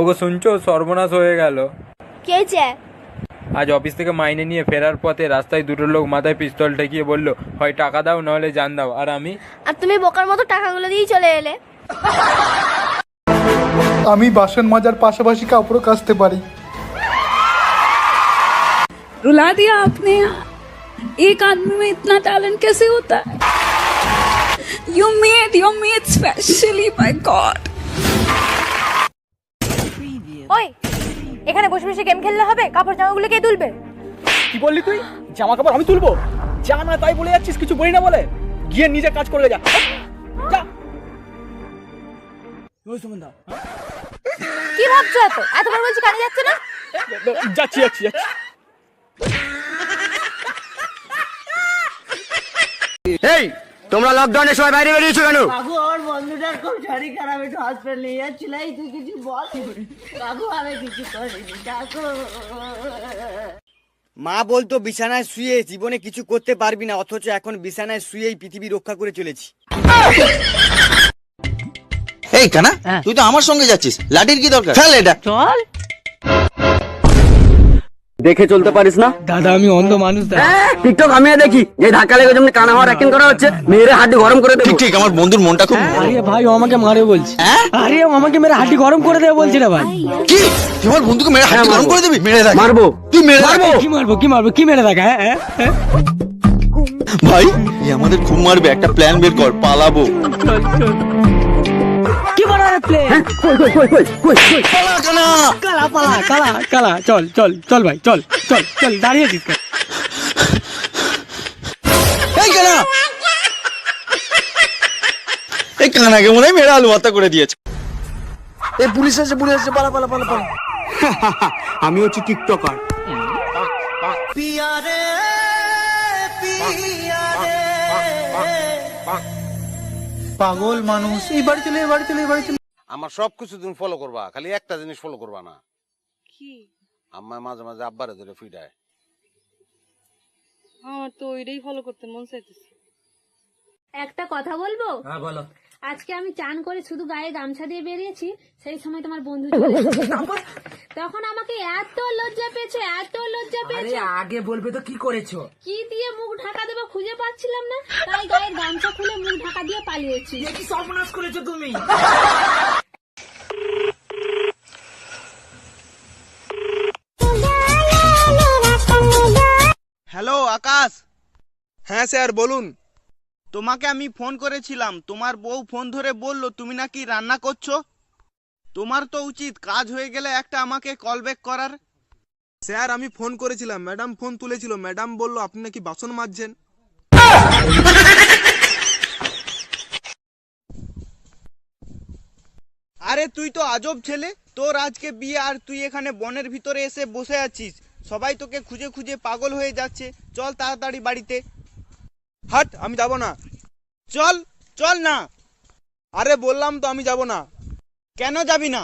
ওগো শুনছো, সর্বনাশ হয়ে গেল। কে হয়েছে? আজ অফিস থেকে মাইনে নিয়ে ফেরার পথে রাস্তায় দুটো লোক মাথায় পিস্তল ঠেকিয়ে বলল, হয় টাকা দাও নাহলে জান দাও। আর তুমি বোকার মতো টাকাগুলো দিয়ে চলে এলে। আমি বাসন মাজার পাশাপাশি কাপড়ও কাচতে পারি। रुला दिया आपने। एक आदमी में इतना टैलेंट कैसे होता है? You made specially by God. ওই, এখানে বসে বসে গেম খেললে হবে? কাপড় জামাগুলো কে তুলবে? কি বললি তুই? জামা কাপড় আমি তুলবো? যা না তাই বলে যাচ্ছিস, কিছু বলি না বলে। গিয়ে নিজে কাজ করে যা। যা। ওই সুমন্দা, কি ভাবছো এতবার বলছি কানে যাচ্ছে না? যাচ্ছি। এই তোমরা লকডাউনে সবাই বাইরে বেরিয়েছো কেন? কাকু আমার বন্ধুটার খুব শরীর খারাপ, একটু হসপিটাল নিয়ে যাচ্ছিল। এই তুই কিছু বল। কাকু আমি কিছু করিনি কাকু। মা বলতো বিছানায় শুয়ে জীবনে কিছু করতে পারবি না, অথচ এখন বিছানায় শুয়েই পৃথিবী রক্ষা করে চলেছি। এই কানা, তুই তো আমার সঙ্গে যাচ্ছিস, লাঠির কি দরকার? চল এটা চল। দেখে চলতে পারিস না? দাদা আমি অন্ধ মানুষ। টিকটক আমিও দেখি, যে ধাক্কা লেগে যেমন কানা হওয়ার অ্যাক্টিং করা হচ্ছে, মেয়েরা হাড্ডি গরম করে দেবো। ঠিক আমার বন্ধুর মনটা খুব। আরে ভাই ও আমাকে মারে বলছে। আরে ও আমাকে মেরে হাড্ডি গরম করে দেবে বলছে রে ভাই। কি তুই আমার বন্ধুকে মেরে হাড্ডি গরম করে দিবি? মেরে দেখ। মারবো। তুই মেরে দেখ। কি মারবো কি মেরে দেখা? ভাই এ আমাদের খুব মারবে, একটা প্ল্যান বের কর, পালাবো। কি বানারে প্লেন? পালা কানা। কালা চল ভাই, চল দাঁড়িয়ে দিস। এই কানা, এই কানাকে মনে হয় মেরে আলু ভর্তা করে দিয়েছে। এই পুলিশ আছে, পালা। আমি হচ্ছি টিকটকার। পাগল মানুষ। এই বাড়ি চলে। আমার সবকিছু তুমি ফলো করবা, খালি একটা জিনিস ফলো করবা না। কি? আম্মা মাঝে মাঝে আব্বারে ধরে ফিডায়। আমার তো ওইটাই ফলো করতে মন চাইতেছে। একটা কথা বলবো? হ্যাঁ বলো। আজকে আমি চান করে শুধু গায়ে গামছা দিয়ে বেরিয়েছি, সেই সময় তোমার বন্ধু চলে এসেছে। তখন আমাকে এত লজ্জা পেয়েছে। আগে বলবে তো কি করেছো? কি দিয়ে মুখ ঢাকা দেবো খুঁজে পাচ্ছিলাম না, তাই গায়ের গামছা খুলে মুখ ঢাকা দিয়ে পালিয়েছি। কি সর্বনাশ করেছো তুমি? হ্যালো আকাশ। হ্যাঁ স্যার বলুন। তোমাকে আমি ফোন করেছিলাম, তোমার বউ ফোন ধরে বলল তুমি নাকি রান্না করছো। তোমার তো উচিত কাজ হয়ে গেলে একটা আমাকে কল ব্যাক করার। স্যার আমি ফোন করেছিলাম, ম্যাডাম ফোন তুলেছিল, ম্যাডাম বলল আপনি নাকি বাসন মাজছেন। আরে তুই তো আজব ছেলে, তোর আজকে বিয়ে আর তুই এখানে বনের ভিতরে এসে বসে আছিস। সবাই তোকে খুঁজে খুঁজে পাগল হয়ে যাচ্ছে। চল তাড়াতাড়ি বাড়িতে। হাট, আমি যাব না। চল না। আরে বললাম তো আমি যাব না। কেন যাবি না?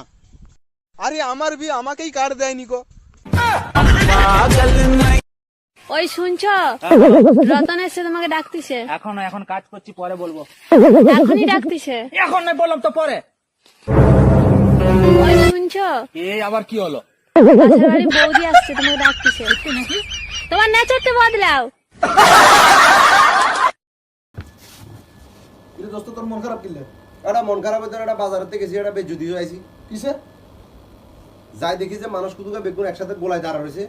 আরে আমার বিয়ে আমাকেই কার্ড দেয়নি গো। ওই শুনছো, রতন এসে তোমাকে ডাকতিছে। এখন কাজ করছি, পরে বলবো। এখনই ডাকতিছে। এখন নাই বললাম তো পরে। ওই শুনছো, এই আবার কি হলো? পাশের বাড়ি বৌদি আসছে, তোমাকে ডাকতিছে। তোমার নেচারটা বদলাও। দোস্ত তোর মন খারাপ কিনলে? এটা মন খারাপের জন্য একটা বাজারের থেকে গেছি, একটা বেজুদি হয়ে আইছি। কিসে? যাই দেখি যে মানুষ কুতুকা বেগুন একসাথে গোলায় দাঁড়া রয়েছে,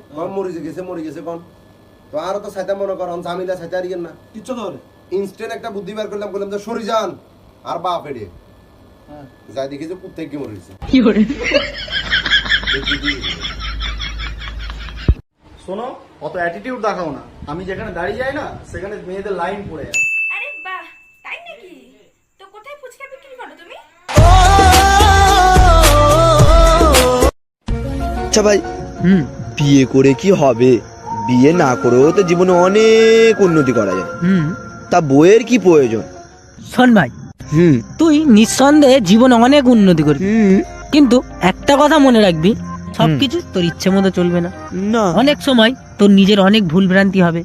মরে গেছে কন। তো আরো তো সাইতা মনে কর, জামিলা সাইতা আরিয়েন না কিচ্ছু ধরে। ইনস্ট্যান্ট একটা বুদ্ধি বার করলাম যে সরি যান আর বাপ এড়িয়ে। যাই দেখি যে কুত্তে কি মরে গেছে। শোনো, অত অ্যাটিটিউড দেখাও না। আমি যেখানে দাঁড়িয়ে যাই না, সেখানে মেয়েদের লাইন পড়ে যায়। আরে বাহ, তাই নাকি? তো কোথায় ফুচকা বিক্রি করো তুমি? আচ্ছা ভাই, বিয়ে করে কি হবে? বিয়ে না করেও তো জীবনে অনেক উন্নতি করা যায়। তা বইয়ের কি প্রয়োজন? শোন ভাই, তুই নিঃসন্দেহে জীবনে অনেক উন্নতি করবি, কিন্তু একটা কথা মনে রাখবি, সবকিছু তোর ইচ্ছে মতো চলবে না। অনেক সময় তোর নিজের অনেক ভুল ভ্রান্তি হবে,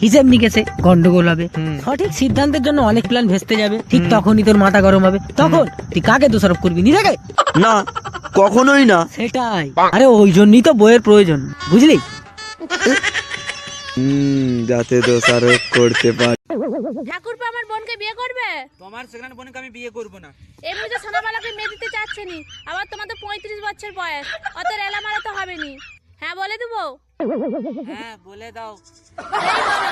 হিসেব নিকেশে গন্ডগোল হবে, সঠিক সিদ্ধান্তের জন্য অনেক প্ল্যান ভেস্তে যাবে। ঠিক তখনই তোর মাথা গরম হবে, তখন তুই কাকে দোষারোপ করবি? নিজেকে? না, কখনোই না। সেটাই, আরে ওই জন্যই তো বইয়ের প্রয়োজন, বুঝলি? যাতে দোষারোপ করতে পারে। ঠাকুরপো আমার বোনকে বিয়ে করবে? তোমার সেখানে বোনকে আমি বিয়ে করবো না। এমনি তো সোনাবালাকে মেয়ে দিতে চাচ্ছে নি, আবার তোমার তো 35 বছর বয়স, অত রেলা মারা তো হবে নি। হ্যাঁ বলে দেবো? হ্যাঁ বলে দাও। এই বলো।